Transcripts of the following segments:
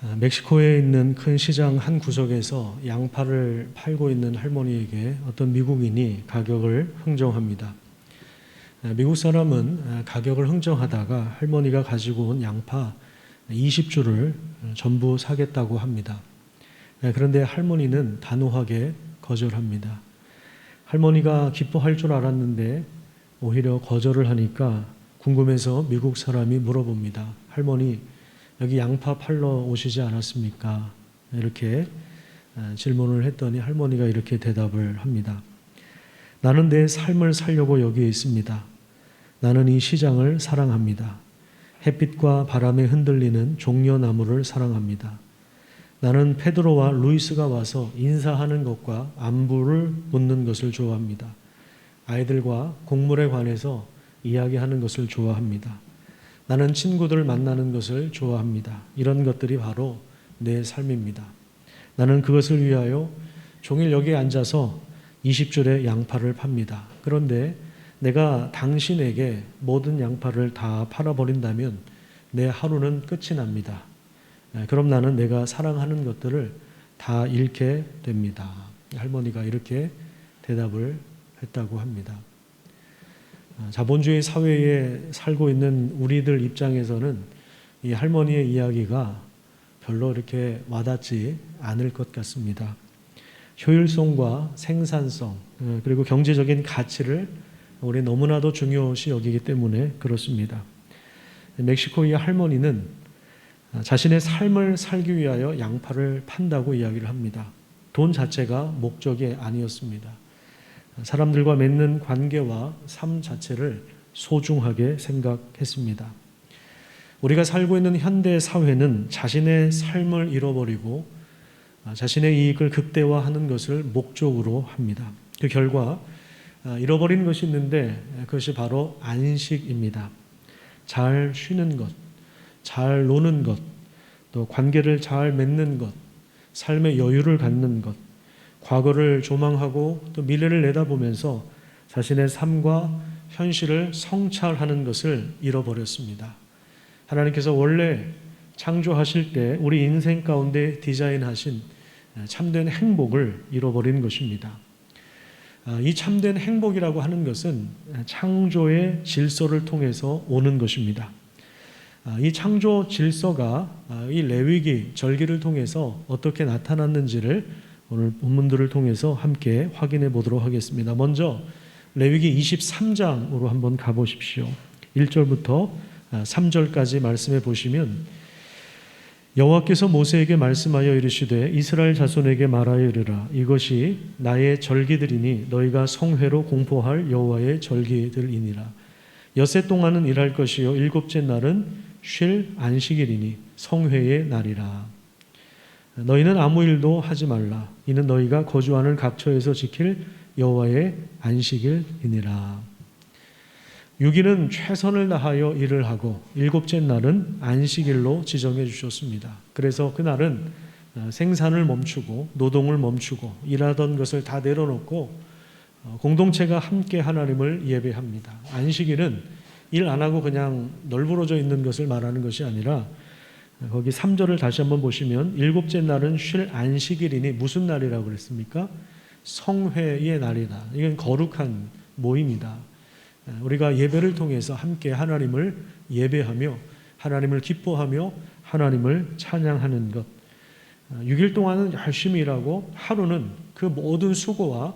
멕시코에 있는 큰 시장 한 구석에서 양파를 팔고 있는 할머니에게 어떤 미국인이 가격을 흥정합니다. 미국 사람은 가격을 흥정하다가 할머니가 가지고 온 양파 20주를 전부 사겠다고 합니다. 그런데 할머니는 단호하게 거절합니다. 할머니가 기뻐할 줄 알았는데 오히려 거절을 하니까 궁금해서 미국 사람이 물어봅니다. 할머니, 여기 양파 팔러 오시지 않았습니까? 이렇게 질문을 했더니 할머니가 이렇게 대답을 합니다. 나는 내 삶을 살려고 여기에 있습니다. 나는 이 시장을 사랑합니다. 햇빛과 바람에 흔들리는 종려나무를 사랑합니다. 나는 페드로와 루이스가 와서 인사하는 것과 안부를 묻는 것을 좋아합니다. 아이들과 곡물에 관해서 이야기하는 것을 좋아합니다. 나는 친구들을 만나는 것을 좋아합니다. 이런 것들이 바로 내 삶입니다. 나는 그것을 위하여 종일 여기에 앉아서 20줄의 양파를 팝니다. 그런데 내가 당신에게 모든 양파를 다 팔아버린다면 내 하루는 끝이 납니다. 그럼 나는 내가 사랑하는 것들을 다 잃게 됩니다. 할머니가 이렇게 대답을 했다고 합니다. 자본주의 사회에 살고 있는 우리들 입장에서는 이 할머니의 이야기가 별로 이렇게 와닿지 않을 것 같습니다. 효율성과 생산성 그리고 경제적인 가치를 우리 너무나도 중요시 여기기 때문에 그렇습니다. 멕시코의 할머니는 자신의 삶을 살기 위하여 양파를 판다고 이야기를 합니다. 돈 자체가 목적이 아니었습니다. 사람들과 맺는 관계와 삶 자체를 소중하게 생각했습니다. 우리가 살고 있는 현대 사회는 자신의 삶을 잃어버리고 자신의 이익을 극대화하는 것을 목적으로 합니다. 그 결과 잃어버린 것이 있는데 그것이 바로 안식입니다. 잘 쉬는 것, 잘 노는 것, 또 관계를 잘 맺는 것, 삶의 여유를 갖는 것, 과거를 조망하고 또 미래를 내다보면서 자신의 삶과 현실을 성찰하는 것을 잃어버렸습니다. 하나님께서 원래 창조하실 때 우리 인생 가운데 디자인하신 참된 행복을 잃어버린 것입니다. 이 참된 행복이라고 하는 것은 창조의 질서를 통해서 오는 것입니다. 이 창조 질서가 이 레위기 절기를 통해서 어떻게 나타났는지를 오늘 본문들을 통해서 함께 확인해 보도록 하겠습니다. 먼저 레위기 23장으로 한번 가보십시오. 1절부터 3절까지 말씀해 보시면 여호와께서 모세에게 말씀하여 이르시되 이스라엘 자손에게 말하여 이르라 이것이 나의 절기들이니 너희가 성회로 공포할 여호와의 절기들이니라. 엿새 동안은 일할 것이요 일곱째 날은 쉴 안식일이니 성회의 날이라. 너희는 아무 일도 하지 말라. 이는 너희가 거주하는 각처에서 지킬 여호와의 안식일이니라. 6일은 최선을 다하여 일을 하고 일곱째 날은 안식일로 지정해 주셨습니다. 그래서 그날은 생산을 멈추고 노동을 멈추고 일하던 것을 다 내려놓고 공동체가 함께 하나님을 예배합니다. 안식일은 일 안 하고 그냥 널브러져 있는 것을 말하는 것이 아니라 거기 3절을 다시 한번 보시면 일곱째 날은 쉴 안식일이니 무슨 날이라고 그랬습니까? 성회의 날이다. 이건 거룩한 모임이다. 우리가 예배를 통해서 함께 하나님을 예배하며 하나님을 기뻐하며 하나님을 찬양하는 것. 6일 동안은 열심히 일하고 하루는 그 모든 수고와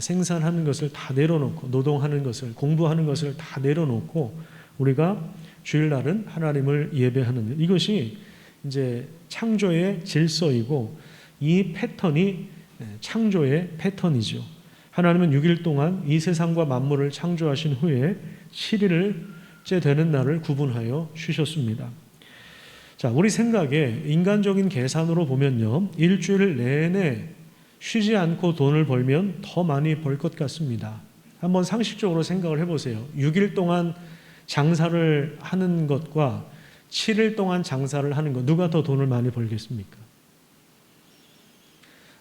생산하는 것을 다 내려놓고 노동하는 것을 공부하는 것을 다 내려놓고 우리가 주일날은 하나님을 예배하는 것. 이것이 이제 창조의 질서이고 이 패턴이 창조의 패턴이죠. 하나님은 6일 동안 이 세상과 만물을 창조하신 후에 7일째 되는 날을 구분하여 쉬셨습니다. 자, 우리 생각에 인간적인 계산으로 보면요, 일주일 내내 쉬지 않고 돈을 벌면 더 많이 벌 것 같습니다. 한번 상식적으로 생각을 해보세요. 6일 동안 장사를 하는 것과 7일 동안 장사를 하는 것, 누가 더 돈을 많이 벌겠습니까?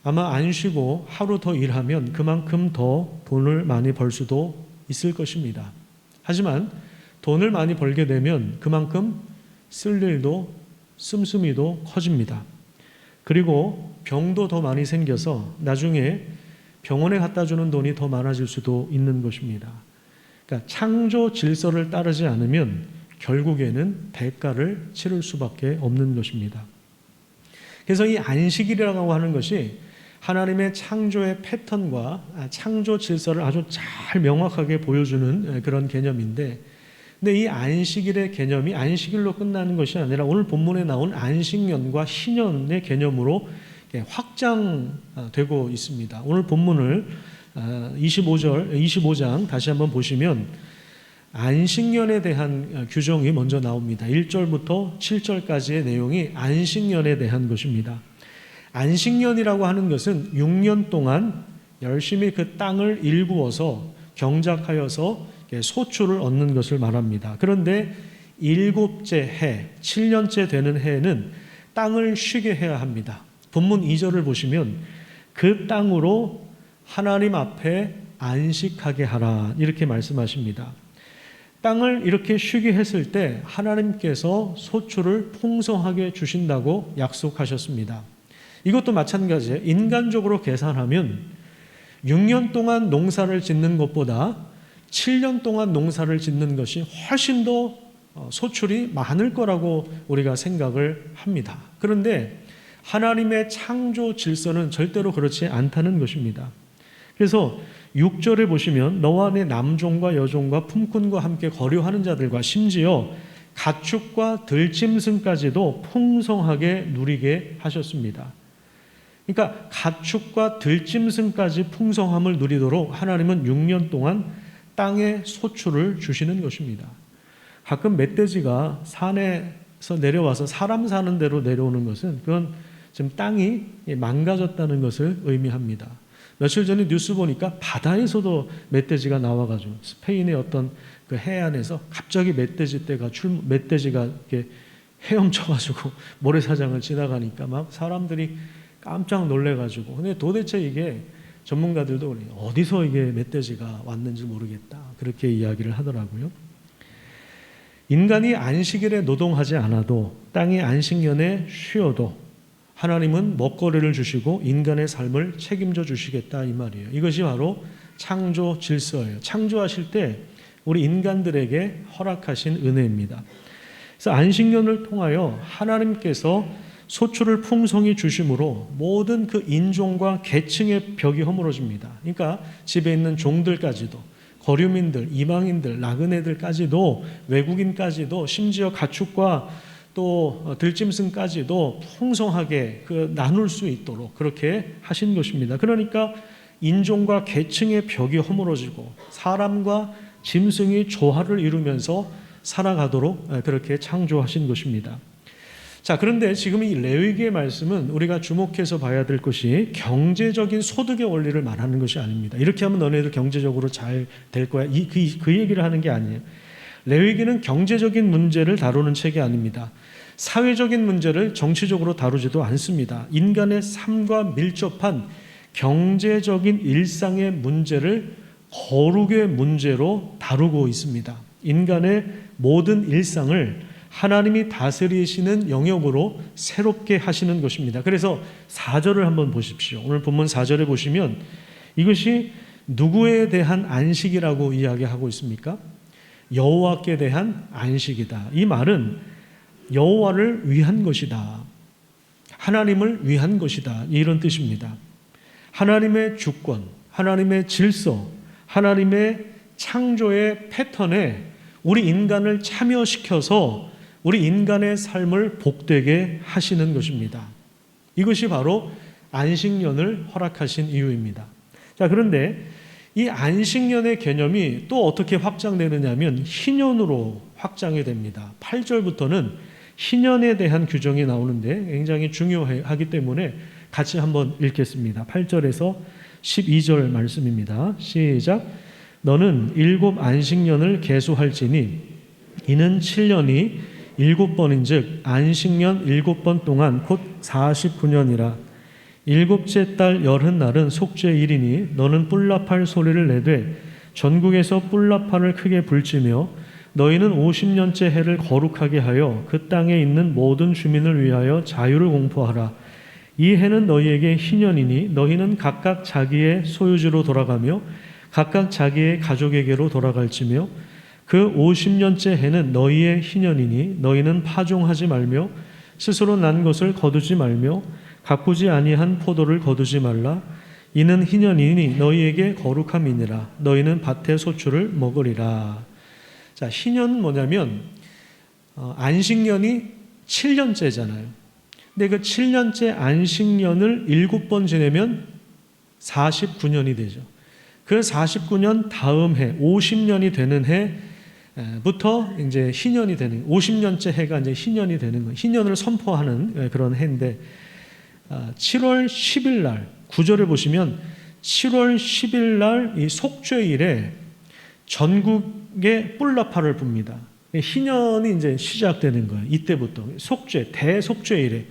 아마 안 쉬고 하루 더 일하면 그만큼 더 돈을 많이 벌 수도 있을 것입니다. 하지만 돈을 많이 벌게 되면 그만큼 쓸 일도 씀씀이도 커집니다. 그리고 병도 더 많이 생겨서 나중에 병원에 갖다 주는 돈이 더 많아질 수도 있는 것입니다. 그러니까 창조 질서를 따르지 않으면 결국에는 대가를 치를 수밖에 없는 것입니다. 그래서 이 안식일이라고 하는 것이 하나님의 창조의 패턴과 창조 질서를 아주 잘 명확하게 보여주는 그런 개념인데, 근데 이 안식일의 개념이 안식일로 끝나는 것이 아니라 오늘 본문에 나온 안식년과 희년의 개념으로 확장되고 있습니다. 오늘 본문을 25장 다시 한번 보시면 안식년에 대한 규정이 먼저 나옵니다. 1절부터 7절까지의 내용이 안식년에 대한 것입니다. 안식년이라고 하는 것은 6년 동안 열심히 그 땅을 일구어서 경작하여서 소출을 얻는 것을 말합니다. 그런데 7째 해, 7년째 되는 해에는 땅을 쉬게 해야 합니다. 본문 2절을 보시면 그 땅으로 하나님 앞에 안식하게 하라 이렇게 말씀하십니다. 땅을 이렇게 쉬게 했을 때 하나님께서 소출을 풍성하게 주신다고 약속하셨습니다. 이것도 마찬가지예요. 인간적으로 계산하면 6년 동안 농사를 짓는 것보다 7년 동안 농사를 짓는 것이 훨씬 더 소출이 많을 거라고 우리가 생각을 합니다. 그런데 하나님의 창조 질서는 절대로 그렇지 않다는 것입니다. 그래서 6절에 보시면 너와 내 남종과 여종과 품꾼과 함께 거류하는 자들과 심지어 가축과 들짐승까지도 풍성하게 누리게 하셨습니다. 그러니까 가축과 들짐승까지 풍성함을 누리도록 하나님은 6년 동안 땅에 소출을 주시는 것입니다. 가끔 멧돼지가 산에서 내려와서 사람 사는 데로 내려오는 것은 그건 지금 땅이 망가졌다는 것을 의미합니다. 며칠 전에 뉴스 보니까 바다에서도 멧돼지가 나와가지고 스페인의 어떤 그 해안에서 갑자기 멧돼지가 이렇게 헤엄쳐가지고 모래사장을 지나가니까 막 사람들이 깜짝 놀래가지고, 근데 도대체 이게 전문가들도 그래요. 어디서 이게 멧돼지가 왔는지 모르겠다. 그렇게 이야기를 하더라고요. 인간이 안식일에 노동하지 않아도 땅이 안식년에 쉬어도 하나님은 먹거리를 주시고 인간의 삶을 책임져 주시겠다 이 말이에요. 이것이 바로 창조 질서예요. 창조하실 때 우리 인간들에게 허락하신 은혜입니다. 그래서 안식년을 통하여 하나님께서 소출을 풍성히 주심으로 모든 그 인종과 계층의 벽이 허물어집니다. 그러니까 집에 있는 종들까지도, 거류민들, 이방인들, 나그네들까지도, 외국인까지도, 심지어 가축과 또 들짐승까지도 풍성하게 나눌 수 있도록 그렇게 하신 것입니다. 그러니까 인종과 계층의 벽이 허물어지고 사람과 짐승이 조화를 이루면서 살아가도록 그렇게 창조하신 것입니다. 자, 그런데 지금 이 레위기의 말씀은 우리가 주목해서 봐야 될 것이 경제적인 소득의 원리를 말하는 것이 아닙니다. 이렇게 하면 너네들 경제적으로 잘 될 거야. 그 얘기를 하는 게 아니에요. 레위기는 경제적인 문제를 다루는 책이 아닙니다. 사회적인 문제를 정치적으로 다루지도 않습니다. 인간의 삶과 밀접한 경제적인 일상의 문제를 거룩의 문제로 다루고 있습니다. 인간의 모든 일상을 하나님이 다스리시는 영역으로 새롭게 하시는 것입니다. 그래서 4절을 한번 보십시오. 오늘 본문 4절에 보시면 이것이 누구에 대한 안식이라고 이야기하고 있습니까? 여호와께 대한 안식이다. 이 말은 여호와를 위한 것이다. 하나님을 위한 것이다. 이런 뜻입니다. 하나님의 주권, 하나님의 질서, 하나님의 창조의 패턴에 우리 인간을 참여시켜서 우리 인간의 삶을 복되게 하시는 것입니다. 이것이 바로 안식년을 허락하신 이유입니다. 자, 그런데 이 안식년의 개념이 또 어떻게 확장되느냐 하면 희년으로 확장이 됩니다. 8절부터는 희년에 대한 규정이 나오는데 굉장히 중요하기 때문에 같이 한번 읽겠습니다. 8절에서 12절 말씀입니다. 시작. 너는 7 안식년을 계수할지니 이는 7년이 7번인즉 안식년 7번 동안 곧 49년이라. 7째 달 열흔날은 속죄일이니 너는 뿔라팔 소리를 내되 전국에서 뿔라팔을 크게 불지며 너희는 50년째 해를 거룩하게 하여 그 땅에 있는 모든 주민을 위하여 자유를 공포하라. 이 해는 너희에게 희년이니 너희는 각각 자기의 소유지로 돌아가며 각각 자기의 가족에게로 돌아갈지며 그 50년째 해는 너희의 희년이니 너희는 파종하지 말며 스스로 난 것을 거두지 말며 가꾸지 아니한 포도를 거두지 말라. 이는 희년이니 너희에게 거룩함이니라. 너희는 밭의 소출을 먹으리라. 자, 희년은 뭐냐면 안식년이 7년째잖아요. 근데 그 7년째 안식년을 7번 지내면 49년이 되죠. 그 49년 다음 해 50년이 되는 해부터 이제 희년이 되는 50년째 해가 이제 희년이 되는 거예요. 희년을 선포하는 그런 해인데 7월 10일 날 9절에 보시면 7월 10일 날 이 속죄일에 전국에 뿔나팔을 붑니다. 희년이 이제 시작되는 거예요. 이때부터 속죄 대속죄일에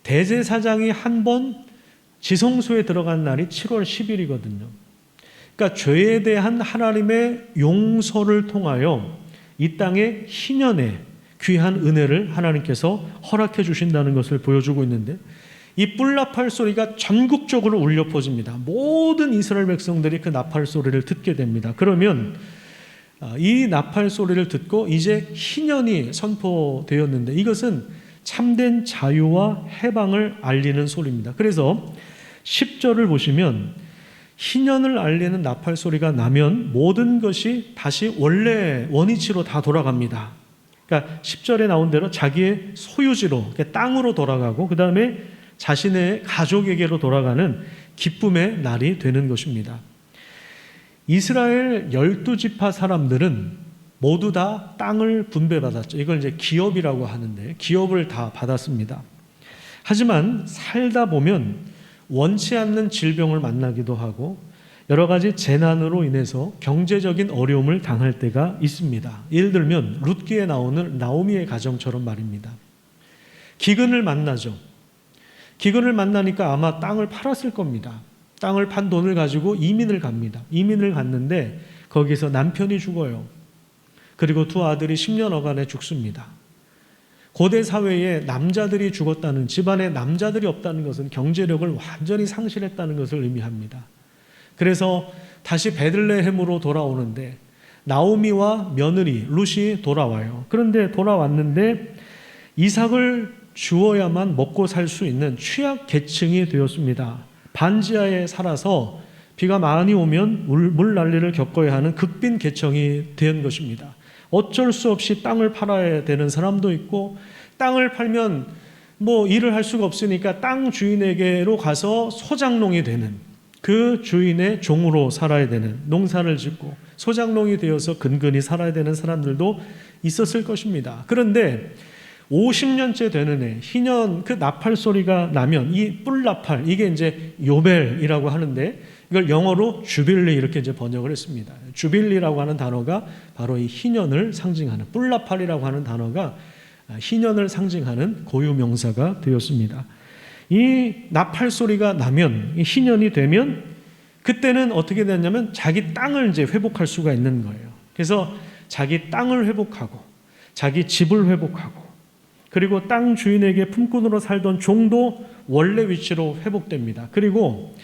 대제사장이 한 번 지성소에 들어간 날이 7월 10일이거든요. 그러니까 죄에 대한 하나님의 용서를 통하여 이 땅의 희년에 귀한 은혜를 하나님께서 허락해 주신다는 것을 보여주고 있는데 이 뿔나팔 소리가 전국적으로 울려 퍼집니다. 모든 이스라엘 백성들이 그 나팔 소리를 듣게 됩니다. 그러면 이 나팔 소리를 듣고 이제 희년이 선포되었는데 이것은 참된 자유와 해방을 알리는 소리입니다. 그래서 10절을 보시면 희년을 알리는 나팔 소리가 나면 모든 것이 다시 원래 원위치로 다 돌아갑니다. 그러니까 10절에 나온 대로 자기의 소유지로 땅으로 돌아가고 그 다음에 자신의 가족에게로 돌아가는 기쁨의 날이 되는 것입니다. 이스라엘 12지파 사람들은 모두 다 땅을 분배받았죠. 이걸 이제 기업이라고 하는데 기업을 다 받았습니다. 하지만 살다 보면 원치 않는 질병을 만나기도 하고 여러 가지 재난으로 인해서 경제적인 어려움을 당할 때가 있습니다. 예를 들면 룻기에 나오는 나오미의 가정처럼 말입니다. 기근을 만나죠. 기근을 만나니까 아마 땅을 팔았을 겁니다. 땅을 판 돈을 가지고 이민을 갑니다. 이민을 갔는데 거기서 남편이 죽어요. 그리고 두 아들이 10년 어간에 죽습니다. 고대 사회에 남자들이 죽었다는, 집안에 남자들이 없다는 것은 경제력을 완전히 상실했다는 것을 의미합니다. 그래서 다시 베들레헴으로 돌아오는데 나오미와 며느리 룻이 돌아와요. 그런데 돌아왔는데 이삭을 주어야만 먹고 살 수 있는 취약 계층이 되었습니다. 반지하에 살아서 비가 많이 오면 물 난리를 겪어야 하는 극빈 계층이 된 것입니다. 어쩔 수 없이 땅을 팔아야 되는 사람도 있고 땅을 팔면 뭐 일을 할 수가 없으니까 땅 주인에게로 가서 소장농이 되는 그 주인의 종으로 살아야 되는, 농사를 짓고 소장농이 되어서 근근히 살아야 되는 사람들도 있었을 것입니다. 그런데 50년째 되는 해, 희년 그 나팔 소리가 나면 이 뿔나팔, 이게 이제 요벨이라고 하는데 이걸 영어로 주빌리 이렇게 이제 번역을 했습니다. 주빌리라고 하는 단어가 바로 이 희년을 상징하는, 뿔나팔이라고 하는 단어가 희년을 상징하는 고유 명사가 되었습니다. 이 나팔 소리가 나면, 이 희년이 되면 그때는 어떻게 되냐면 자기 땅을 이제 회복할 수가 있는 거예요. 그래서 자기 땅을 회복하고 자기 집을 회복하고 그리고 땅 주인에게 품꾼으로 살던 종도 원래 위치로 회복됩니다. 그리고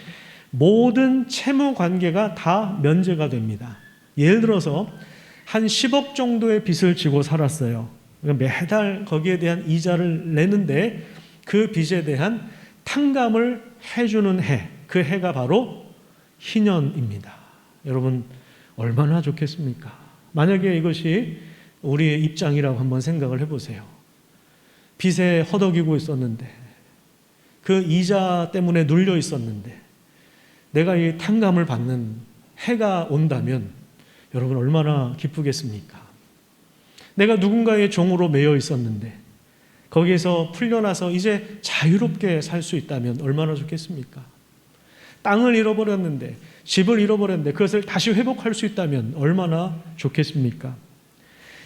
모든 채무 관계가 다 면제가 됩니다. 예를 들어서 한 10억 정도의 빚을 지고 살았어요. 매달 거기에 대한 이자를 내는데 그 빚에 대한 탕감을 해주는 해, 그 해가 바로 희년입니다. 여러분 얼마나 좋겠습니까? 만약에 이것이 우리의 입장이라고 한번 생각을 해보세요. 빚에 허덕이고 있었는데 그 이자 때문에 눌려 있었는데 내가 이 탕감을 받는 해가 온다면 여러분 얼마나 기쁘겠습니까? 내가 누군가의 종으로 매여 있었는데 거기에서 풀려나서 이제 자유롭게 살 수 있다면 얼마나 좋겠습니까? 땅을 잃어버렸는데, 집을 잃어버렸는데 그것을 다시 회복할 수 있다면 얼마나 좋겠습니까?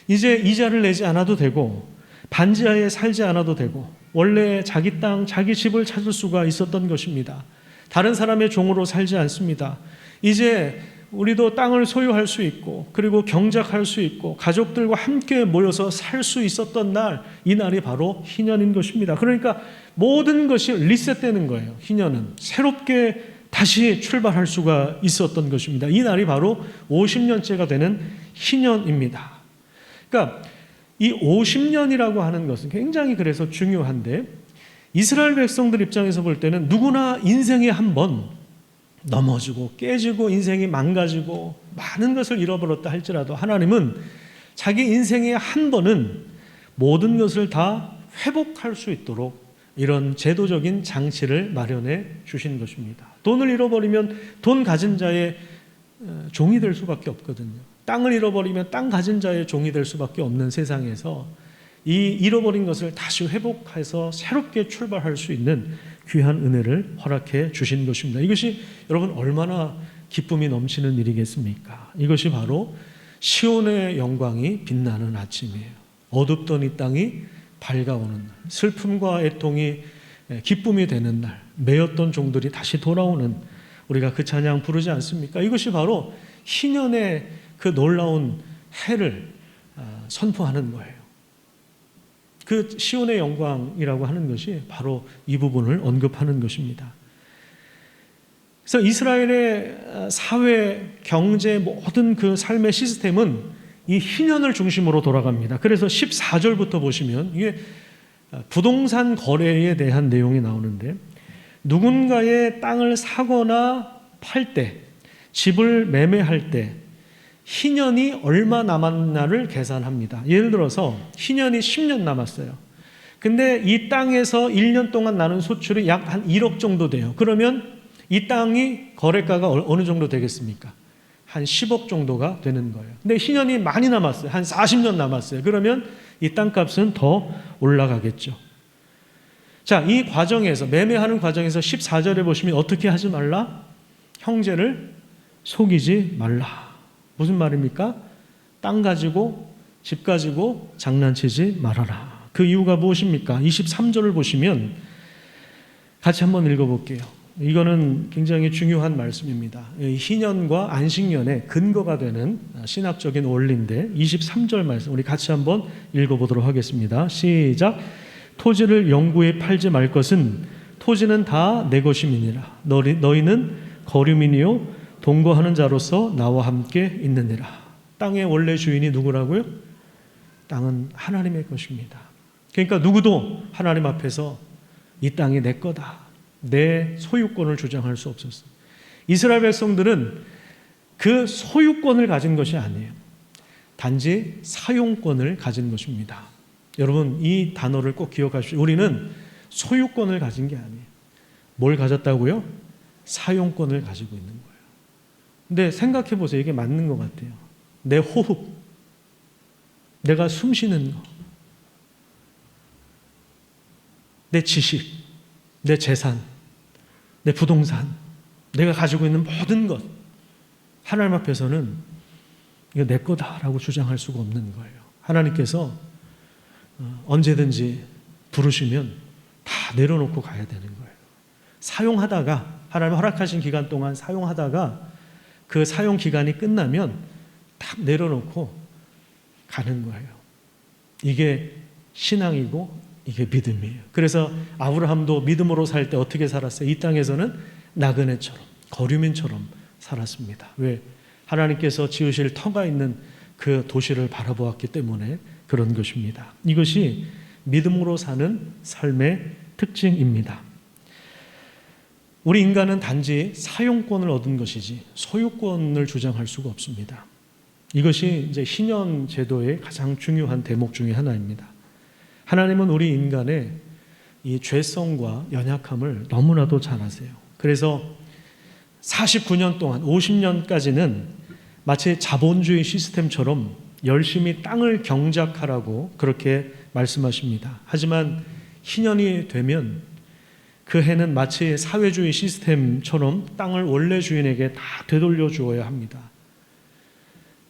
이제 이자를 내지 않아도 되고 반지하에 살지 않아도 되고 원래 자기 땅, 자기 집을 찾을 수가 있었던 것입니다. 다른 사람의 종으로 살지 않습니다. 이제 우리도 땅을 소유할 수 있고 그리고 경작할 수 있고 가족들과 함께 모여서 살 수 있었던 날, 이 날이 바로 희년인 것입니다. 그러니까 모든 것이 리셋되는 거예요. 희년은 새롭게 다시 출발할 수가 있었던 것입니다. 이 날이 바로 50년째가 되는 희년입니다. 그러니까 이 50년이라고 하는 것은 굉장히 그래서 중요한데, 이스라엘 백성들 입장에서 볼 때는 누구나 인생에 한 번 넘어지고 깨지고 인생이 망가지고 많은 것을 잃어버렸다 할지라도, 하나님은 자기 인생에 한 번은 모든 것을 다 회복할 수 있도록 이런 제도적인 장치를 마련해 주신 것입니다. 돈을 잃어버리면 돈 가진 자의 종이 될 수밖에 없거든요. 땅을 잃어버리면 땅 가진 자의 종이 될 수밖에 없는 세상에서 이 잃어버린 것을 다시 회복해서 새롭게 출발할 수 있는 귀한 은혜를 허락해 주신 것입니다. 이것이 여러분 얼마나 기쁨이 넘치는 일이겠습니까? 이것이 바로 시온의 영광이 빛나는 아침이에요. 어둡던 이 땅이 밝아오는 날, 슬픔과 애통이 기쁨이 되는 날, 매였던 종들이 다시 돌아오는, 우리가 그 찬양 부르지 않습니까? 이것이 바로 희년의 그 놀라운 해를 선포하는 거예요. 그 시온의 영광이라고 하는 것이 바로 이 부분을 언급하는 것입니다. 그래서 이스라엘의 사회, 경제, 모든 그 삶의 시스템은 이 희년을 중심으로 돌아갑니다. 그래서 14절부터 보시면 이게 부동산 거래에 대한 내용이 나오는데, 누군가의 땅을 사거나 팔 때, 집을 매매할 때 희년이 얼마 남았나를 계산합니다. 예를 들어서 희년이 10년 남았어요. 근데 이 땅에서 1년 동안 나는 소출이 약 한 1억 정도 돼요. 그러면 이 땅이 거래가가 어느 정도 되겠습니까? 한 10억 정도가 되는 거예요. 근데 희년이 많이 남았어요. 한 40년 남았어요. 그러면 이 땅값은 더 올라가겠죠. 자, 이 과정에서, 매매하는 과정에서 14절에 보시면 어떻게 하지 말라? 형제를 속이지 말라. 무슨 말입니까? 땅 가지고, 집 가지고 장난치지 말아라. 그 이유가 무엇입니까? 23절을 보시면 같이 한번 읽어볼게요. 이거는 굉장히 중요한 말씀입니다. 희년과 안식년의 근거가 되는 신학적인 원리인데, 23절 말씀 우리 같이 한번 읽어보도록 하겠습니다. 시작. 토지를 영구히 팔지 말 것은 토지는 다 내 것임이니라. 너희는 거류민이요 동거하는 자로서 나와 함께 있느니라. 땅의 원래 주인이 누구라고요? 땅은 하나님의 것입니다. 그러니까 누구도 하나님 앞에서 이 땅이 내 거다, 내 소유권을 주장할 수 없었어요. 이스라엘 백성들은 그 소유권을 가진 것이 아니에요. 단지 사용권을 가진 것입니다. 여러분, 이 단어를 꼭 기억하십시오. 우리는 소유권을 가진 게 아니에요. 뭘 가졌다고요? 사용권을 가지고 있는 거예요. 근데 생각해 보세요. 이게 맞는 것 같아요. 내 호흡, 내가 숨 쉬는 거, 내 지식, 내 재산, 내 부동산, 내가 가지고 있는 모든 것, 하나님 앞에서는 이거 내 거다라고 주장할 수가 없는 거예요. 하나님께서 언제든지 부르시면 다 내려놓고 가야 되는 거예요. 사용하다가, 하나님 허락하신 기간 동안 사용하다가 그 사용 기간이 끝나면 딱 내려놓고 가는 거예요. 이게 신앙이고 이게 믿음이에요. 그래서 아브라함도 믿음으로 살 때 어떻게 살았어요? 이 땅에서는 나그네처럼, 거류민처럼 살았습니다. 왜? 하나님께서 지으실 터가 있는 그 도시를 바라보았기 때문에 그런 것입니다. 이것이 믿음으로 사는 삶의 특징입니다. 우리 인간은 단지 사용권을 얻은 것이지 소유권을 주장할 수가 없습니다. 이것이 이제 희년 제도의 가장 중요한 대목 중에 하나입니다. 하나님은 우리 인간의 이 죄성과 연약함을 너무나도 잘 아세요. 그래서 49년 동안, 50년까지는 마치 자본주의 시스템처럼 열심히 땅을 경작하라고 그렇게 말씀하십니다. 하지만 희년이 되면 그 해는 마치 사회주의 시스템처럼 땅을 원래 주인에게 다 되돌려 주어야 합니다.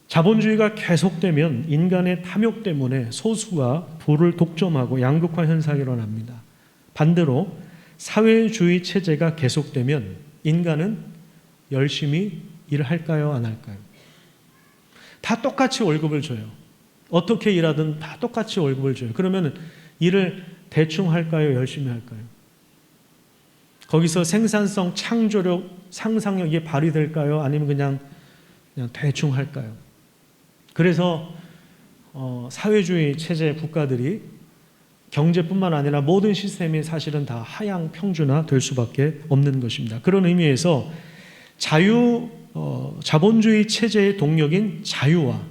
자본주의가 계속되면 인간의 탐욕 때문에 소수가 부를 독점하고 양극화 현상이 일어납니다. 반대로 사회주의 체제가 계속되면 인간은 열심히 일을 할까요? 안 할까요? 다 똑같이 월급을 줘요. 어떻게 일하든 다 똑같이 월급을 줘요. 그러면 일을 대충 할까요? 열심히 할까요? 거기서 생산성, 창조력, 상상력이 발휘될까요? 아니면 그냥 대충 할까요? 그래서 사회주의 체제 국가들이 경제뿐만 아니라 모든 시스템이 사실은 다 하향 평준화 될 수밖에 없는 것입니다. 그런 의미에서 자본주의 체제의 동력인 자유와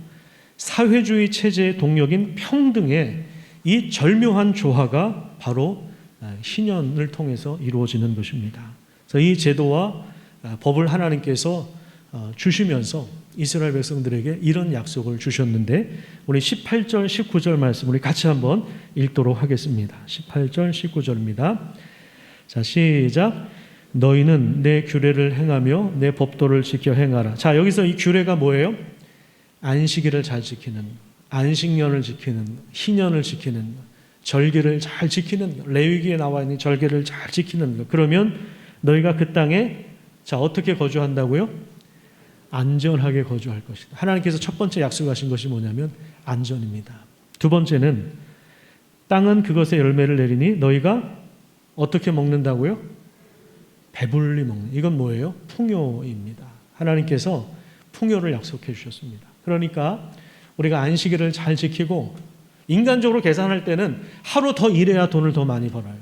사회주의 체제의 동력인 평등의 이 절묘한 조화가 바로 신년을 통해서 이루어지는 것입니다. 그래서 이 제도와 법을 하나님께서 주시면서 이스라엘 백성들에게 이런 약속을 주셨는데 우리 18절, 19절 말씀 우리 같이 한번 읽도록 하겠습니다. 18절, 19절입니다. 자, 시작. 너희는 내 규례를 행하며 내 법도를 지켜 행하라. 자, 여기서 이 규례가 뭐예요? 안식일을 잘 지키는, 안식년을 지키는, 희년을 지키는, 절기를 잘 지키는, 레위기에 나와 있는 절기를 잘 지키는 것. 그러면 너희가 그 땅에 자 어떻게 거주한다고요? 안전하게 거주할 것이다. 하나님께서 첫 번째 약속하신 것이 뭐냐면 안전입니다. 두 번째는 땅은 그것의 열매를 내리니 너희가 어떻게 먹는다고요? 배불리 먹는. 이건 뭐예요? 풍요입니다. 하나님께서 풍요를 약속해 주셨습니다. 그러니까 우리가 안식일을 잘 지키고 인간적으로 계산할 때는 하루 더 일해야 돈을 더 많이 벌어요.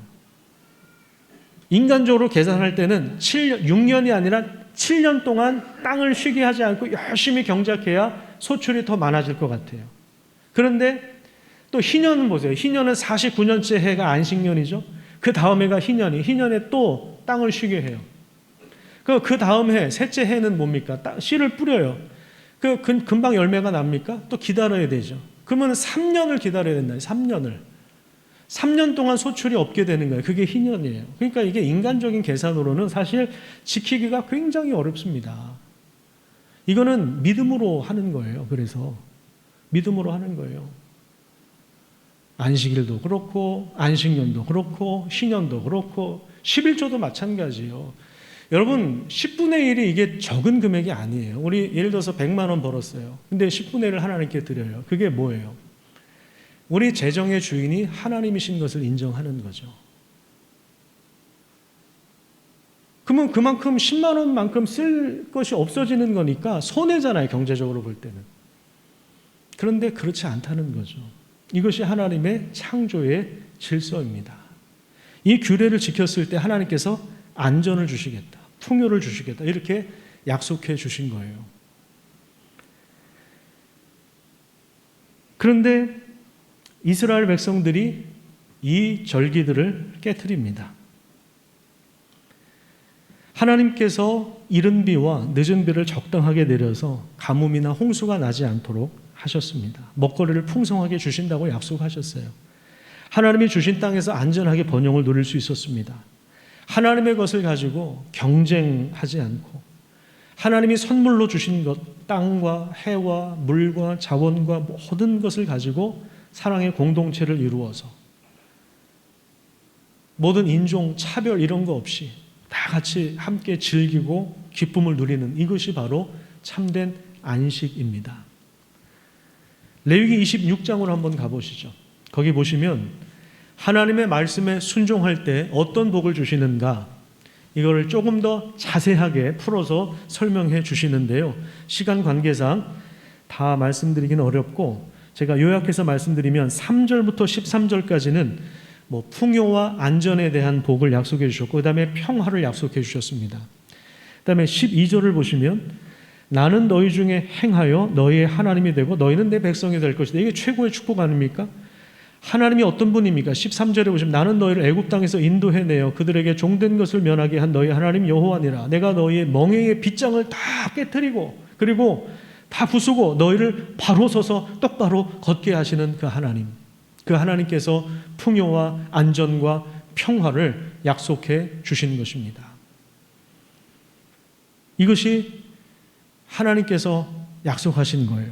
인간적으로 계산할 때는 6년이 아니라 7년 동안 땅을 쉬게 하지 않고 열심히 경작해야 소출이 더 많아질 것 같아요. 그런데 또 희년은 보세요. 희년은 49년째 해가 안식년이죠. 그 다음 해가 희년이. 희년에 또 땅을 쉬게 해요. 그 다음 해, 셋째 해는 뭡니까? 씨를 뿌려요. 금방 열매가 납니까? 또 기다려야 되죠. 그러면 3년을 기다려야 된다. 3년을. 3년 동안 소출이 없게 되는 거예요. 그게 희년이에요. 그러니까 이게 인간적인 계산으로는 사실 지키기가 굉장히 어렵습니다. 이거는 믿음으로 하는 거예요. 그래서 믿음으로 하는 거예요. 안식일도 그렇고 안식년도 그렇고 희년도 그렇고 11조도 마찬가지예요. 여러분 10분의 1이 이게 적은 금액이 아니에요. 우리 예를 들어서 100만 원 벌었어요. 근데 10분의 1을 하나님께 드려요. 그게 뭐예요? 우리 재정의 주인이 하나님이신 것을 인정하는 거죠. 그러면 그만큼 10만 원만큼 쓸 것이 없어지는 거니까 손해잖아요. 경제적으로 볼 때는. 그런데 그렇지 않다는 거죠. 이것이 하나님의 창조의 질서입니다. 이 규례를 지켰을 때 하나님께서 안전을 주시겠다. 풍요를 주시겠다. 이렇게 약속해 주신 거예요. 그런데 이스라엘 백성들이 이 절기들을 깨트립니다. 하나님께서 이른 비와 늦은 비를 적당하게 내려서 가뭄이나 홍수가 나지 않도록 하셨습니다. 먹거리를 풍성하게 주신다고 약속하셨어요. 하나님이 주신 땅에서 안전하게 번영을 누릴 수 있었습니다. 하나님의 것을 가지고 경쟁하지 않고 하나님이 선물로 주신 것, 땅과 해와 물과 자원과 모든 것을 가지고 사랑의 공동체를 이루어서 모든 인종, 차별 이런 거 없이 다 같이 함께 즐기고 기쁨을 누리는 이것이 바로 참된 안식입니다. 레위기 26장으로 한번 가보시죠. 거기 보시면 하나님의 말씀에 순종할 때 어떤 복을 주시는가 이거를 조금 더 자세하게 풀어서 설명해 주시는데요. 시간 관계상 다 말씀드리기는 어렵고 제가 요약해서 말씀드리면 3절부터 13절까지는 풍요와 안전에 대한 복을 약속해 주셨고 그 다음에 평화를 약속해 주셨습니다. 그 다음에 12절을 보시면 나는 너희 중에 행하여 너희의 하나님이 되고 너희는 내 백성이 될 것이다. 이게 최고의 축복 아닙니까? 하나님이 어떤 분입니까? 13절에 보시면 나는 너희를 애굽 땅에서 인도해내어 그들에게 종된 것을 면하게 한 너희 하나님 여호와니라. 내가 너희의 멍에의 빗장을 다 깨뜨리고 그리고 다 부수고 너희를 바로 서서 똑바로 걷게 하시는 그 하나님. 그 하나님께서 풍요와 안전과 평화를 약속해 주신 것입니다. 이것이 하나님께서 약속하신 거예요.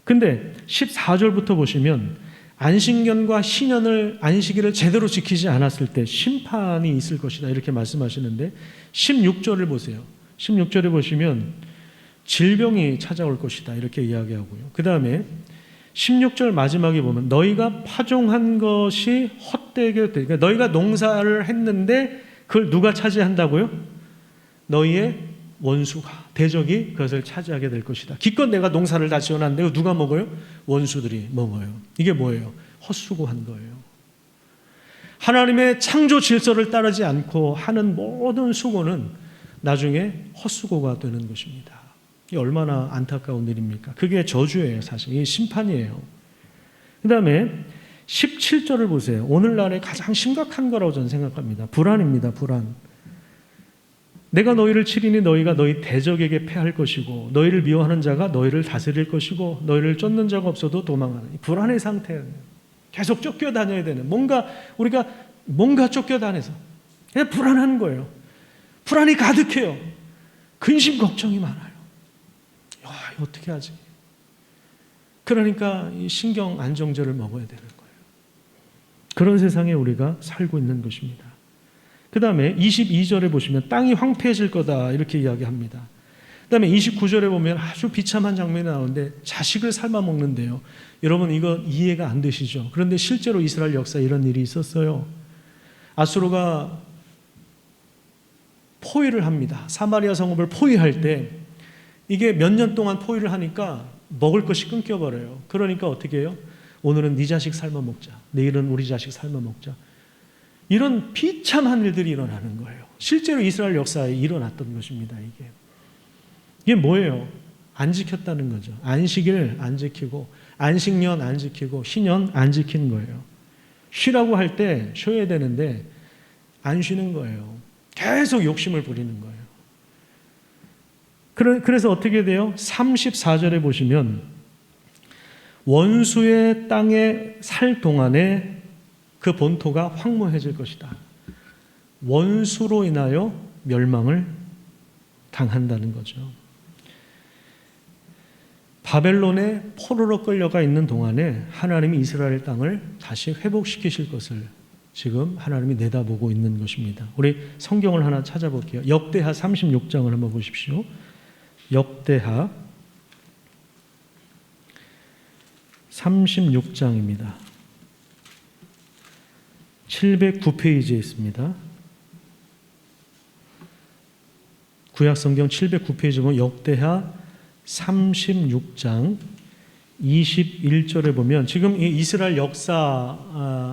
근데 14절부터 보시면 안식년과 희년을 안식일을 제대로 지키지 않았을 때 심판이 있을 것이다 이렇게 말씀하시는데 16절을 보세요. 16절에 보시면 질병이 찾아올 것이다 이렇게 이야기하고요. 그 다음에 16절 마지막에 보면 너희가 파종한 것이 헛되게 되니까 너희가 농사를 했는데 그걸 누가 차지한다고요? 너희의 원수가 대적이 그것을 차지하게 될 것이다. 기껏 내가 농사를 다 지어놨는데 누가 먹어요? 원수들이 먹어요. 이게 뭐예요? 헛수고한 거예요. 하나님의 창조 질서를 따르지 않고 하는 모든 수고는 나중에 헛수고가 되는 것입니다. 이게 얼마나 안타까운 일입니까? 그게 저주예요, 사실. 이게 심판이에요. 그 다음에 17절을 보세요. 오늘날에 가장 심각한 거라고 저는 생각합니다. 불안입니다, 불안. 내가 너희를 치리니 너희가 너희 대적에게 패할 것이고 너희를 미워하는 자가 너희를 다스릴 것이고 너희를 쫓는 자가 없어도 도망하는 불안의 상태예요. 계속 쫓겨다녀야 되는 우리가 쫓겨다녀서 그냥 불안한 거예요. 불안이 가득해요. 근심 걱정이 많아요. 야, 이거 어떻게 하지? 그러니까 이 신경 안정제를 먹어야 되는 거예요. 그런 세상에 우리가 살고 있는 것입니다. 그 다음에 22절에 보시면 땅이 황폐해질 거다 이렇게 이야기합니다. 그 다음에 29절에 보면 아주 비참한 장면이 나오는데 자식을 삶아 먹는데요. 여러분 이거 이해가 안 되시죠? 그런데 실제로 이스라엘 역사에 이런 일이 있었어요. 아수르가 포위를 합니다. 사마리아 성읍을 포위할 때 이게 몇 년 동안 포위를 하니까 먹을 것이 끊겨버려요. 그러니까 어떻게 해요? 오늘은 네 자식 삶아 먹자. 내일은 우리 자식 삶아 먹자. 이런 비참한 일들이 일어나는 거예요. 실제로 이스라엘 역사에 일어났던 것입니다. 이게 뭐예요? 안 지켰다는 거죠. 안식일 안 지키고 안식년 안 지키고 희년 안 지키는 거예요. 쉬라고 할 때 쉬어야 되는데 안 쉬는 거예요. 계속 욕심을 부리는 거예요. 그래서 어떻게 돼요? 34절에 보시면 원수의 땅에 살 동안에 그 본토가 황무해질 것이다. 원수로 인하여 멸망을 당한다는 거죠. 바벨론에 포로로 끌려가 있는 동안에 하나님이 이스라엘 땅을 다시 회복시키실 것을 지금 하나님이 내다보고 있는 것입니다. 우리 성경을 하나 찾아볼게요. 역대하 36장을 한번 보십시오. 역대하 36장입니다. 709페이지에 있습니다. 구약성경 709페이지 보면 역대하 36장 21절에 보면 지금 이 이스라엘 역사가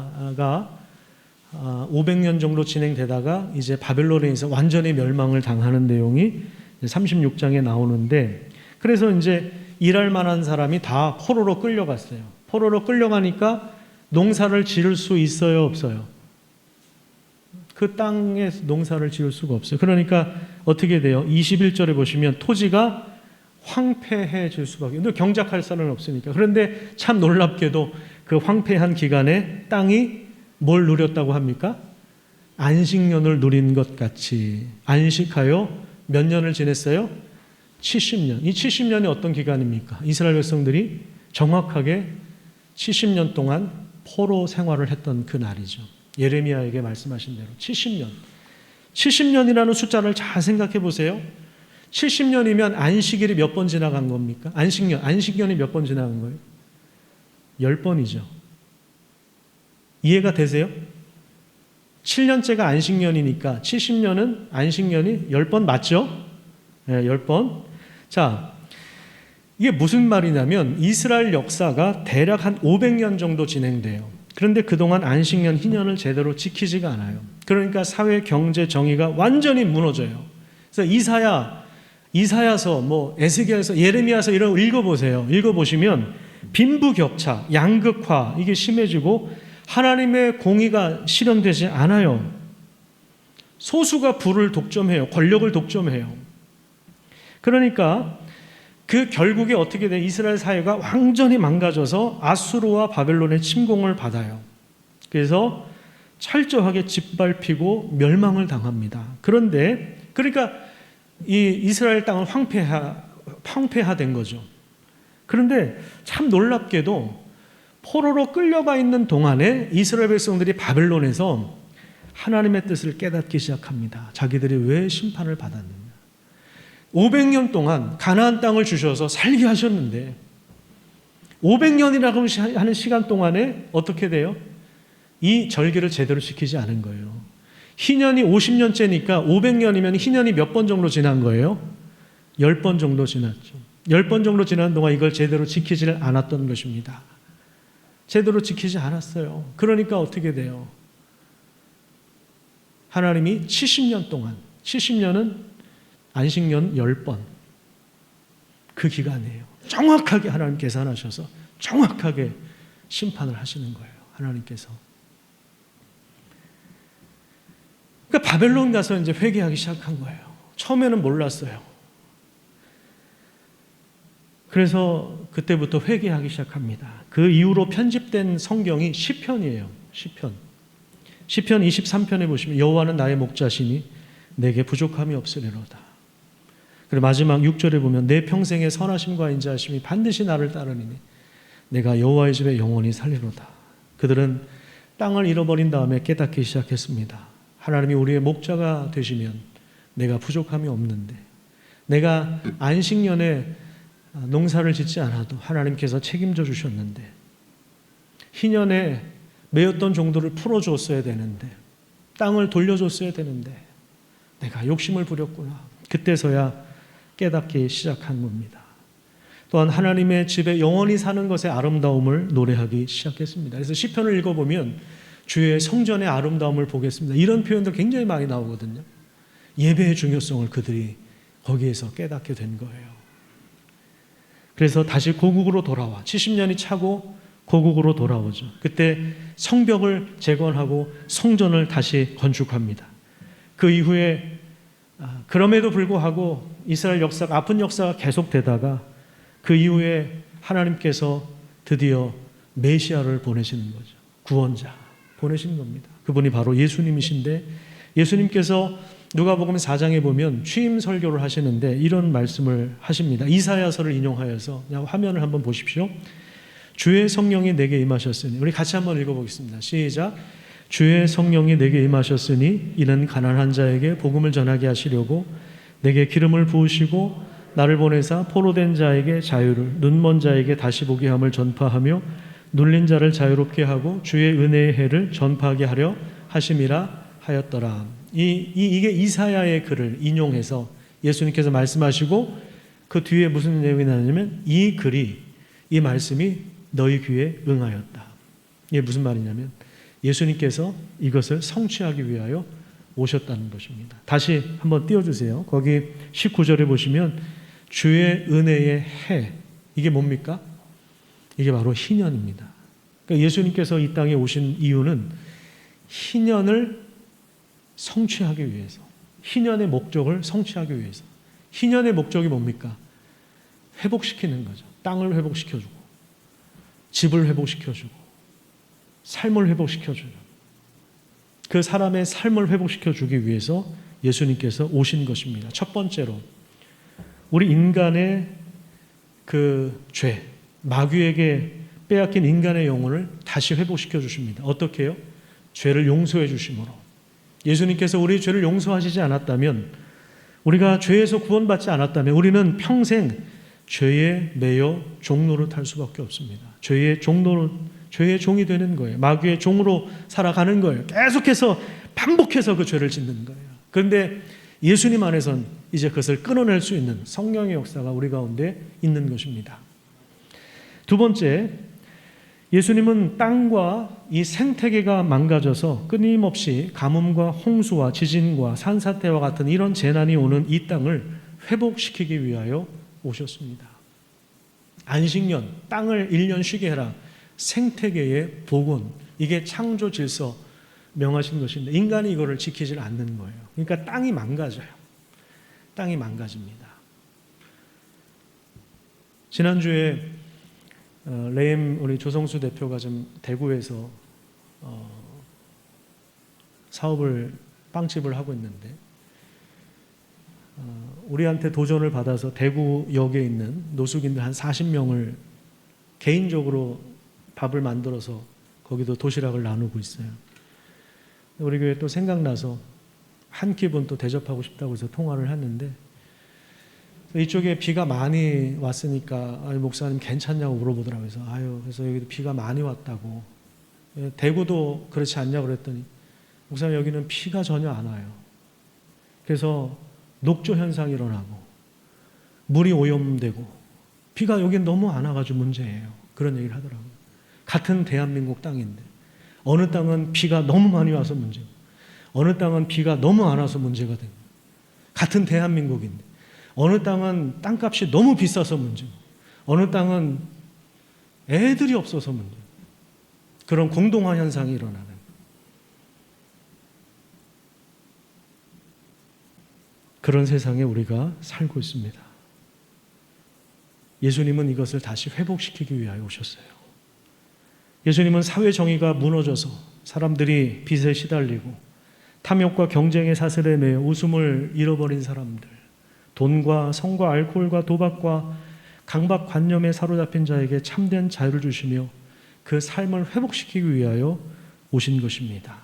500년 정도 진행되다가 이제 바벨론에서 완전히 멸망을 당하는 내용이 36장에 나오는데 그래서 이제 일할 만한 사람이 다 포로로 끌려갔어요. 포로로 끌려가니까 농사를 지을 수 있어요, 없어요? 그 땅에 농사를 지을 수가 없어요. 그러니까 어떻게 돼요? 21절에 보시면 토지가 황폐해질 수밖에. 근데 경작할 사람은 없으니까. 그런데 참 놀랍게도 그 황폐한 기간에 땅이 뭘 누렸다고 합니까? 안식년을 누린 것 같이 안식하여 몇 년을 지냈어요? 70년. 이 70년이 어떤 기간입니까? 이스라엘 백성들이 정확하게 70년 동안 포로 생활을 했던 그 날이죠. 예레미야에게 말씀하신 대로 70년. 70년이라는 숫자를 잘 생각해 보세요. 70년이면 안식일이 몇 번 지나간 겁니까? 안식년이 몇 번 지나간 거예요? 10번이죠. 이해가 되세요? 7년째가 안식년이니까 70년은 안식년이 10번 맞죠? 네, 10번. 자, 이게 무슨 말이냐면 이스라엘 역사가 대략 한 500년 정도 진행돼요. 그런데 그동안 안식년, 희년을 제대로 지키지가 않아요. 그러니까 사회, 경제, 정의가 완전히 무너져요. 그래서 이사야서, 에스겔서, 예레미야서 이런 거 읽어보세요. 읽어보시면 빈부격차, 양극화 이게 심해지고 하나님의 공의가 실현되지 않아요. 소수가 부를 독점해요. 권력을 독점해요. 그러니까 그 결국에 어떻게 돼? 이스라엘 사회가 완전히 망가져서 아수르와 바벨론의 침공을 받아요. 그래서 철저하게 짓밟히고 멸망을 당합니다. 그러니까 이 이스라엘 땅은 황폐화된 거죠. 그런데 참 놀랍게도 포로로 끌려가 있는 동안에 이스라엘 백성들이 바벨론에서 하나님의 뜻을 깨닫기 시작합니다. 자기들이 왜 심판을 받았느냐. 500년 동안 가나안 땅을 주셔서 살게 하셨는데 500년이라고 하는 시간 동안에 어떻게 돼요? 이 절기를 제대로 지키지 않은 거예요. 희년이 50년째니까 500년이면 희년이 몇 번 정도 지난 거예요? 10번 정도 지났죠. 10번 정도 지난 동안 이걸 제대로 지키지를 않았던 것입니다. 제대로 지키지 않았어요. 그러니까 어떻게 돼요? 하나님이 70년 동안, 70년은 안식년 10번, 그 기간이에요. 정확하게 하나님 계산하셔서 정확하게 심판을 하시는 거예요. 하나님께서. 그러니까 바벨론 가서 이제 회개하기 시작한 거예요. 처음에는 몰랐어요. 그래서 그때부터 회개하기 시작합니다. 그 이후로 편집된 성경이 시편이에요. 시편 23편에 보시면 여호와는 나의 목자시니 내게 부족함이 없으리로다. 그리고 마지막 6절에 보면 내 평생의 선하심과 인자하심이 반드시 나를 따르니 내가 여호와의 집에 영원히 살리로다. 그들은 땅을 잃어버린 다음에 깨닫기 시작했습니다. 하나님이 우리의 목자가 되시면 내가 부족함이 없는데, 내가 안식년에 농사를 짓지 않아도 하나님께서 책임져 주셨는데, 희년에 매였던 종들을 풀어줬어야 되는데, 땅을 돌려줬어야 되는데 내가 욕심을 부렸구나. 그때서야 깨닫기 시작한 겁니다. 또한 하나님의 집에 영원히 사는 것의 아름다움을 노래하기 시작했습니다. 그래서 시편을 읽어보면 주의 성전의 아름다움을 보겠습니다. 이런 표현들 굉장히 많이 나오거든요. 예배의 중요성을 그들이 거기에서 깨닫게 된 거예요. 그래서 다시 고국으로 돌아와 70년이 차고 고국으로 돌아오죠. 그때 성벽을 재건하고 성전을 다시 건축합니다. 그 이후에 그럼에도 불구하고 이스라엘 역사가, 아픈 역사가 계속되다가 그 이후에 하나님께서 드디어 메시아를 보내시는 거죠. 구원자 보내시는 겁니다. 그분이 바로 예수님이신데, 예수님께서 누가복음 4장에 보면 취임 설교를 하시는데 이런 말씀을 하십니다. 이사야서를 인용하여서 그냥 화면을 한번 보십시오. 주의 성령이 내게 임하셨으니, 우리 같이 한번 읽어보겠습니다. 시작. 주의 성령이 내게 임하셨으니 이는 가난한 자에게 복음을 전하게 하시려고 내게 기름을 부으시고 나를 보내사 포로된 자에게 자유를, 눈먼 자에게 다시 보게 함을 전파하며 눌린 자를 자유롭게 하고 주의 은혜의 해를 전파하게 하려 하심이라 하였더라. 이게 이사야의 글을 인용해서 예수님께서 말씀하시고 그 뒤에 무슨 내용이 나냐면 이 글이, 이 말씀이 너희 귀에 응하였다. 이게 무슨 말이냐면 예수님께서 이것을 성취하기 위하여 오셨다는 것입니다. 다시 한번 띄워주세요. 거기 19절에 보시면 주의 은혜의 해, 이게 뭡니까? 이게 바로 희년입니다. 그러니까 예수님께서 이 땅에 오신 이유는 희년을 성취하기 위해서, 희년의 목적을 성취하기 위해서. 희년의 목적이 뭡니까? 회복시키는 거죠. 땅을 회복시켜주고, 집을 회복시켜주고, 삶을 회복시켜주고, 그 사람의 삶을 회복시켜주기 위해서 예수님께서 오신 것입니다. 첫 번째로 우리 인간의 그 죄, 마귀에게 빼앗긴 인간의 영혼을 다시 회복시켜 주십니다. 어떻게 해요? 죄를 용서해 주심으로. 예수님께서 우리 죄를 용서하시지 않았다면, 우리가 죄에서 구원받지 않았다면 우리는 평생 죄에 매여 종로를 탈 수밖에 없습니다. 죄의 종이 되는 거예요. 마귀의 종으로 살아가는 거예요. 계속해서 반복해서 그 죄를 짓는 거예요. 그런데 예수님 안에선 이제 그것을 끊어낼 수 있는 성령의 역사가 우리 가운데 있는 것입니다. 두 번째, 예수님은 땅과 이 생태계가 망가져서 끊임없이 가뭄과 홍수와 지진과 산사태와 같은 이런 재난이 오는 이 땅을 회복시키기 위하여 오셨습니다. 안식년, 땅을 1년 쉬게 해라. 생태계의 복원, 이게 창조 질서 명하신 것인데 인간이 이거를 지키질 않는 거예요. 그러니까 땅이 망가져요. 땅이 망가집니다. 지난주에 레임 우리 조성수 대표가 좀 대구에서 사업을, 빵집을 하고 있는데 우리한테 도전을 받아서 대구역에 있는 노숙인들 한 40명을 개인적으로 밥을 만들어서 거기도 도시락을 나누고 있어요. 우리 교회 또 생각나서 한 끼분 또 대접하고 싶다고 해서 통화를 했는데 이쪽에 비가 많이 왔으니까 목사님 괜찮냐고 물어보더라고요. 그래서 여기도 비가 많이 왔다고. 대구도 그렇지 않냐고 그랬더니 목사님 여기는 비가 전혀 안 와요. 그래서 녹조 현상이 일어나고 물이 오염되고 비가 여기 너무 안 와가지고 문제예요. 그런 얘기를 하더라고요. 같은 대한민국 땅인데 어느 땅은 비가 너무 많이 와서 문제고 어느 땅은 비가 너무 안 와서 문제가 되고 같은 대한민국인데 어느 땅은 땅값이 너무 비싸서 문제고 어느 땅은 애들이 없어서 문제고 그런 공동화 현상이 일어나는 그런 세상에 우리가 살고 있습니다. 예수님은 이것을 다시 회복시키기 위하여 오셨어요. 예수님은 사회 정의가 무너져서 사람들이 빚에 시달리고 탐욕과 경쟁의 사슬에 매여 웃음을 잃어버린 사람들, 돈과 성과 알코올과 도박과 강박관념에 사로잡힌 자에게 참된 자유를 주시며 그 삶을 회복시키기 위하여 오신 것입니다.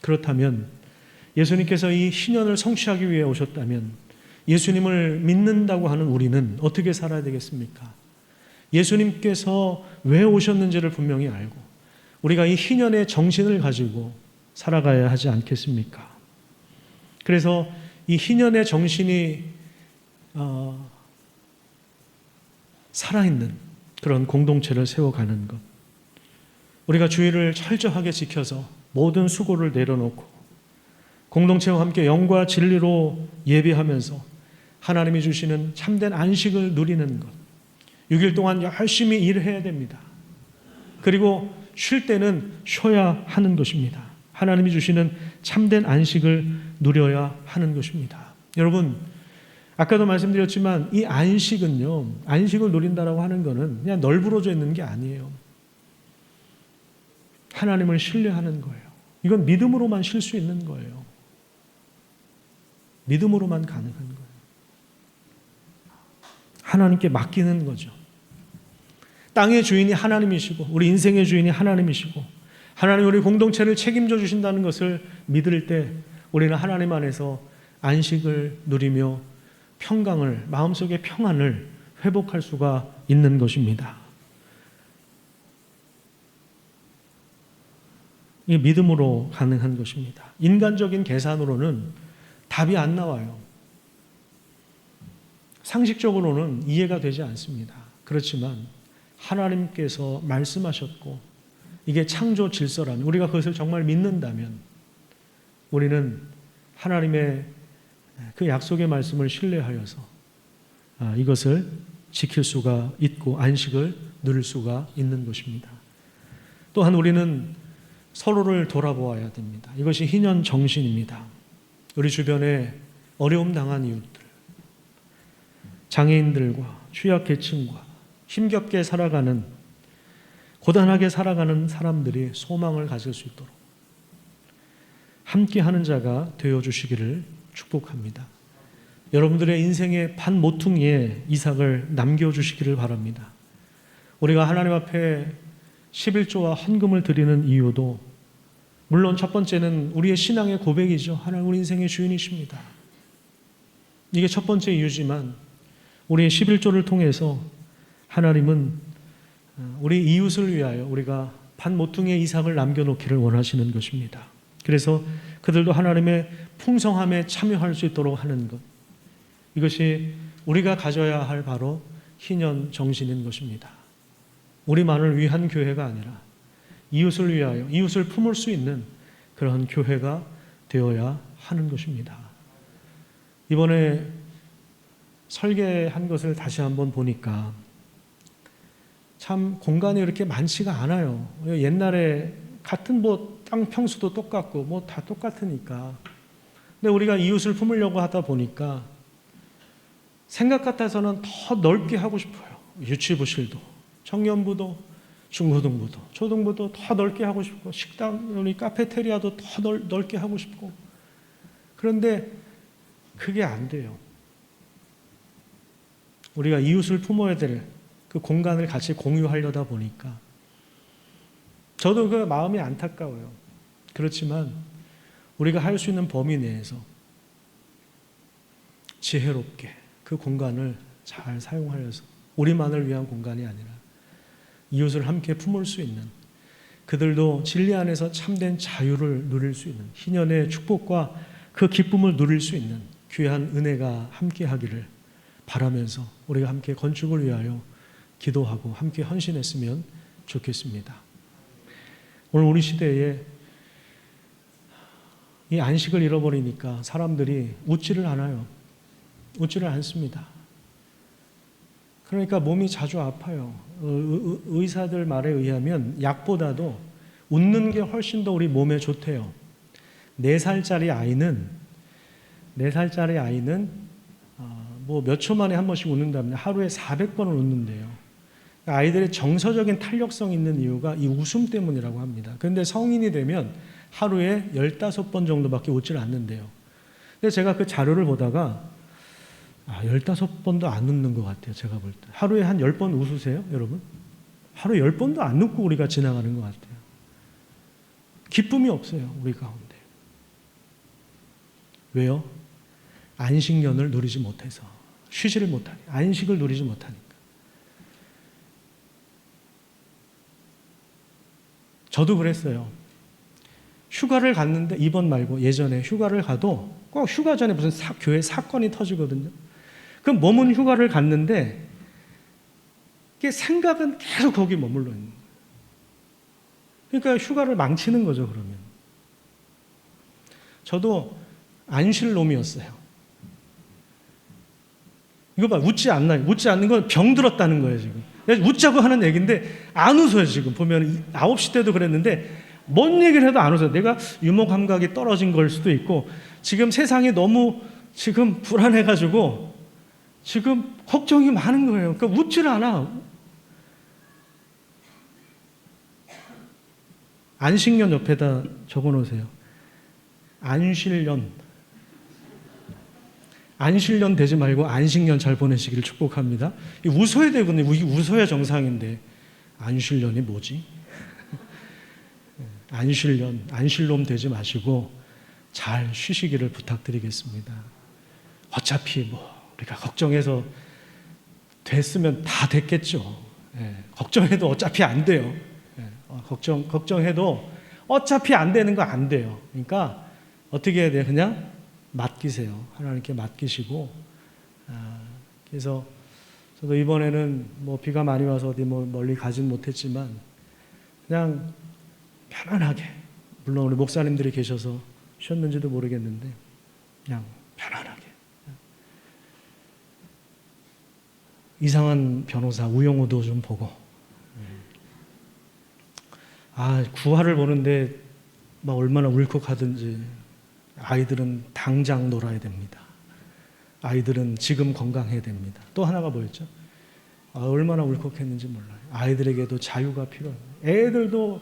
그렇다면 예수님께서 이 신년을 성취하기 위해 오셨다면 예수님을 믿는다고 하는 우리는 어떻게 살아야 되겠습니까? 예수님께서 왜 오셨는지를 분명히 알고 우리가 이 희년의 정신을 가지고 살아가야 하지 않겠습니까? 그래서 이 희년의 정신이 살아있는 그런 공동체를 세워가는 것, 우리가 주의를 철저하게 지켜서 모든 수고를 내려놓고 공동체와 함께 영과 진리로 예배하면서 하나님이 주시는 참된 안식을 누리는 것, 6일 동안 열심히 일해야 됩니다. 그리고 쉴 때는 쉬어야 하는 것입니다. 하나님이 주시는 참된 안식을 누려야 하는 것입니다. 여러분, 아까도 말씀드렸지만 이 안식은요, 안식을 누린다라고 하는 것은 그냥 널브러져 있는 게 아니에요. 하나님을 신뢰하는 거예요. 이건 믿음으로만 쉴 수 있는 거예요. 믿음으로만 가능한 거예요. 하나님께 맡기는 거죠. 땅의 주인이 하나님이시고 우리 인생의 주인이 하나님이시고 하나님 우리 공동체를 책임져 주신다는 것을 믿을 때 우리는 하나님 안에서 안식을 누리며 평강을, 마음속의 평안을 회복할 수가 있는 것입니다. 이 믿음으로 가능한 것입니다. 인간적인 계산으로는 답이 안 나와요. 상식적으로는 이해가 되지 않습니다. 그렇지만 하나님께서 말씀하셨고 이게 창조 질서라면 우리가 그것을 정말 믿는다면 우리는 하나님의 그 약속의 말씀을 신뢰하여서 이것을 지킬 수가 있고 안식을 누릴 수가 있는 것입니다. 또한 우리는 서로를 돌아보아야 됩니다. 이것이 희년 정신입니다. 우리 주변에 어려움 당한 이웃들, 장애인들과 취약계층과 힘겹게 살아가는, 고단하게 살아가는 사람들이 소망을 가질 수 있도록 함께하는 자가 되어주시기를 축복합니다. 여러분들의 인생의 반 모퉁이에 이삭을 남겨주시기를 바랍니다. 우리가 하나님 앞에 11조와 헌금을 드리는 이유도 물론 첫 번째는 우리의 신앙의 고백이죠. 하나님 우리 인생의 주인이십니다. 이게 첫 번째 이유지만 우리의 11조를 통해서 하나님은 우리 이웃을 위하여 우리가 반 모퉁이의 이삭을 남겨놓기를 원하시는 것입니다. 그래서 그들도 하나님의 풍성함에 참여할 수 있도록 하는 것, 이것이 우리가 가져야 할 바로 희년 정신인 것입니다. 우리만을 위한 교회가 아니라 이웃을 위하여 이웃을 품을 수 있는 그런 교회가 되어야 하는 것입니다. 이번에 설계한 것을 다시 한번 보니까 참 공간이 이렇게 많지가 않아요. 옛날에 같은 땅 평수도 똑같고 다 똑같으니까. 근데 우리가 이웃을 품으려고 하다 보니까 생각 같아서는 더 넓게 하고 싶어요. 유치부실도, 청년부도, 중고등부도, 초등부도 더 넓게 하고 싶고, 식당, 우리 카페테리아도 더 넓게 하고 싶고. 그런데 그게 안 돼요. 우리가 이웃을 품어야 될 그 공간을 같이 공유하려다 보니까 저도 그 마음이 안타까워요. 그렇지만 우리가 할 수 있는 범위 내에서 지혜롭게 그 그 공간을 잘 사용하여서 우리만을 위한 공간이 아니라 이웃을 함께 품을 수 있는, 그들도 진리 안에서 참된 자유를 누릴 수 있는, 희년의 축복과 그 기쁨을 누릴 수 있는 귀한 은혜가 함께 하기를 바라면서 우리가 함께 건축을 위하여 기도하고 함께 헌신했으면 좋겠습니다. 오늘 우리 시대에 이 안식을 잃어버리니까 사람들이 웃지를 않아요. 웃지를 않습니다. 그러니까 몸이 자주 아파요. 의사들 말에 의하면 약보다도 웃는 게 훨씬 더 우리 몸에 좋대요. 4살짜리 아이는 뭐 몇 초 만에 한 번씩 웃는다면 하루에 400번을 웃는데요. 아이들의 정서적인 탄력성이 있는 이유가 이 웃음 때문이라고 합니다. 그런데 성인이 되면 하루에 15번 정도밖에 웃질 않는데요. 근데 제가 그 자료를 보다가 15번도 안 웃는 것 같아요. 제가 볼 때. 하루에 한 10번 웃으세요, 여러분? 하루에 10번도 안 웃고 우리가 지나가는 것 같아요. 기쁨이 없어요, 우리 가운데. 왜요? 안식년을 누리지 못해서. 쉬지를 못하니까. 안식을 누리지 못하니까. 저도 그랬어요. 휴가를 갔는데, 이번 말고 예전에 휴가를 가도 꼭 휴가 전에 무슨 교회 사건이 터지거든요. 그럼 몸은 휴가를 갔는데 생각은 계속 거기 머물러 있는 거예요. 그러니까 휴가를 망치는 거죠, 그러면. 저도 안실놈이었어요. 이거 봐, 웃지 않나요? 웃지 않는 건 병들었다는 거예요, 지금. 웃자고 하는 얘기인데 안 웃어요, 지금. 보면 9시 때도 그랬는데 뭔 얘기를 해도 안 웃어요. 내가 유머 감각이 떨어진 걸 수도 있고, 지금 세상이 너무 지금 불안해가지고 지금 걱정이 많은 거예요. 그러니까 웃질 않아. 안식년 옆에다 적어놓으세요. 안실년. 안실년 되지 말고 안식년 잘 보내시기를 축복합니다. 웃어야 되거든요. 웃어야 정상인데 안실년이 뭐지? 안실년, 안실놈 되지 마시고 잘 쉬시기를 부탁드리겠습니다. 어차피 우리가 걱정해서 됐으면 다 됐겠죠. 걱정해도 어차피 안 돼요. 걱정해도 어차피 안 되는 거 안 돼요. 그러니까 어떻게 해야 돼요? 그냥 맡기세요. 하나님께 맡기시고. 그래서 저도 이번에는 비가 많이 와서 어디 멀리 가진 못했지만 그냥 편안하게, 물론 우리 목사님들이 계셔서 쉬었는지도 모르겠는데 그냥 편안하게. 이상한 변호사 우영우도 좀 보고, 구화를 보는데 얼마나 울컥하든지. 아이들은 당장 놀아야 됩니다. 아이들은 지금 건강해야 됩니다. 또 하나가 뭐였죠? 얼마나 울컥했는지 몰라요. 아이들에게도 자유가 필요해요. 애들도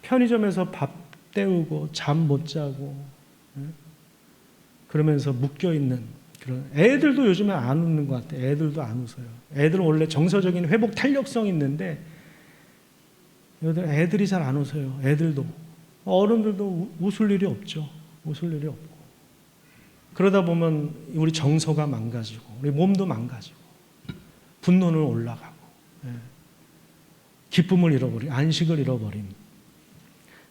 편의점에서 밥 때우고 잠 못 자고 그러면서 묶여있는 그런, 애들도 요즘에 안 웃는 것 같아요. 애들도 안 웃어요. 애들은 원래 정서적인 회복 탄력성이 있는데 애들이 잘 안 웃어요. 애들도. 어른들도 웃을 일이 없죠. 웃을 일이 없고. 그러다 보면 우리 정서가 망가지고 우리 몸도 망가지고 분노는 올라가고 기쁨을 잃어버린, 안식을 잃어버린,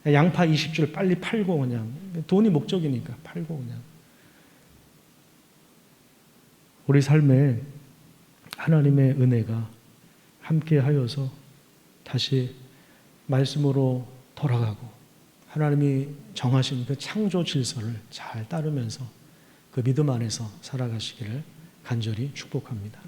양파 20줄 빨리 팔고 그냥, 돈이 목적이니까 팔고 그냥. 우리 삶에 하나님의 은혜가 함께 하여서 다시 말씀으로 돌아가고 하나님이 정하신 그 창조 질서를 잘 따르면서 그 믿음 안에서 살아가시기를 간절히 축복합니다.